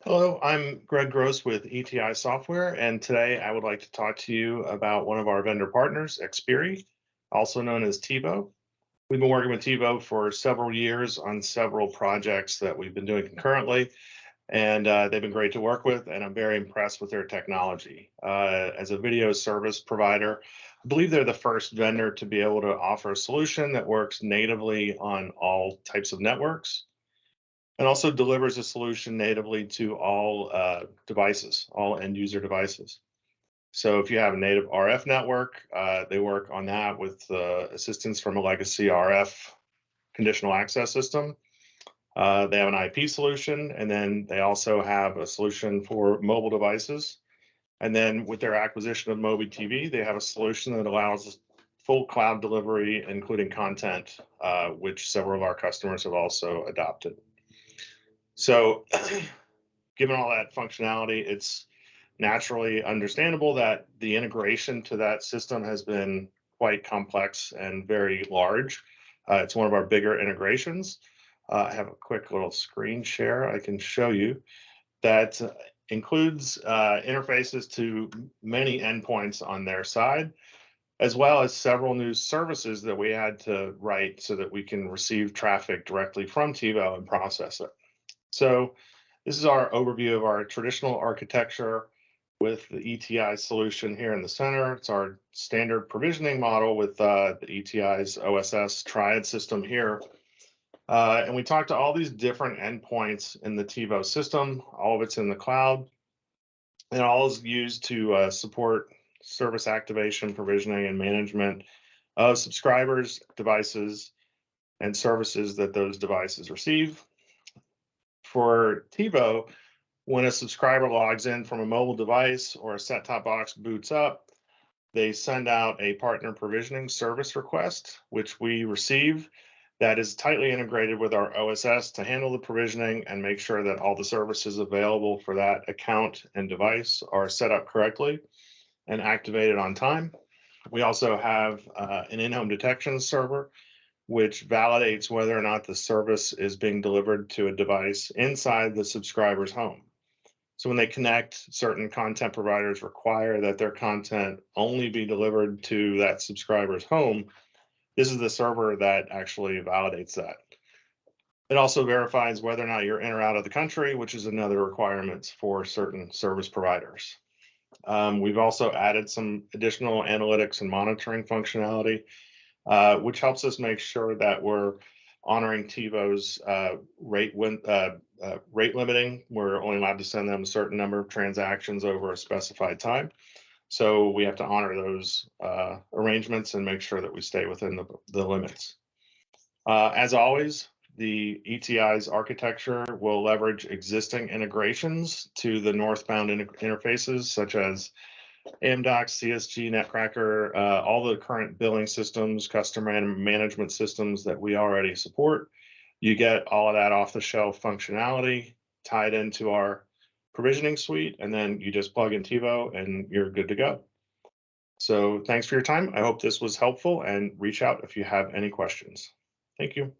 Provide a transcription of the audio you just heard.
Hello, I'm Greg Gross with ETI Software, and today I would like to talk to you about one of our vendor partners, Xperi, also known as TiVo. We've been working with TiVo for several years on several projects that we've been doing concurrently, and they've been great to work with, and I'm very impressed with their technology. As a video service provider, I believe they're the first vendor to be able to offer a solution that works natively on all types of networks and also delivers a solution natively to all devices, all end user devices. So if you have a native RF network, they work on that with assistance from a legacy RF conditional access system. They have an IP solution, and then they also have a solution for mobile devices. And then with their acquisition of Mobi TV, they have a solution that allows full cloud delivery, including content, which several of our customers have also adopted. So given all that functionality, it's naturally understandable that the integration to that system has been quite complex and very large. It's one of our bigger integrations. I have a quick little screen share I can show you that includes interfaces to many endpoints on their side, as well as several new services that we had to write so that we can receive traffic directly from TiVo and process it. So this is our overview of our traditional architecture with the ETI solution here in the center. It's our standard provisioning model with the ETI's OSS triad system here. And we talked to all these different endpoints in the TiVo system. All of it's in the cloud, and all is used to support service activation, provisioning, and management of subscribers, devices, and services that those devices receive. For TiVo, when a subscriber logs in from a mobile device or a set-top box boots up, they send out a partner provisioning service request, which we receive, that is tightly integrated with our OSS to handle the provisioning and make sure that all the services available for that account and device are set up correctly and activated on time. We also have an in-home detection server, which validates whether or not the service is being delivered to a device inside the subscriber's home. So when they connect, certain content providers require that their content only be delivered to that subscriber's home. This is the server that actually validates that. It also verifies whether or not you're in or out of the country, which is another requirement for certain service providers. We've also added some additional analytics and monitoring functionality, which helps us make sure that we're honoring TiVo's rate limiting. We're only allowed to send them a certain number of transactions over a specified time. So we have to honor those arrangements and make sure that we stay within the limits. As always, the ETI's architecture will leverage existing integrations to the northbound interfaces, such as Amdocs, CSG, Netcracker, all the current billing systems, customer management systems that we already support. You get all of that off the shelf functionality tied into our provisioning suite, and then you just plug in TiVo and you're good to go. So thanks for your time. I hope this was helpful, and reach out if you have any questions. Thank you.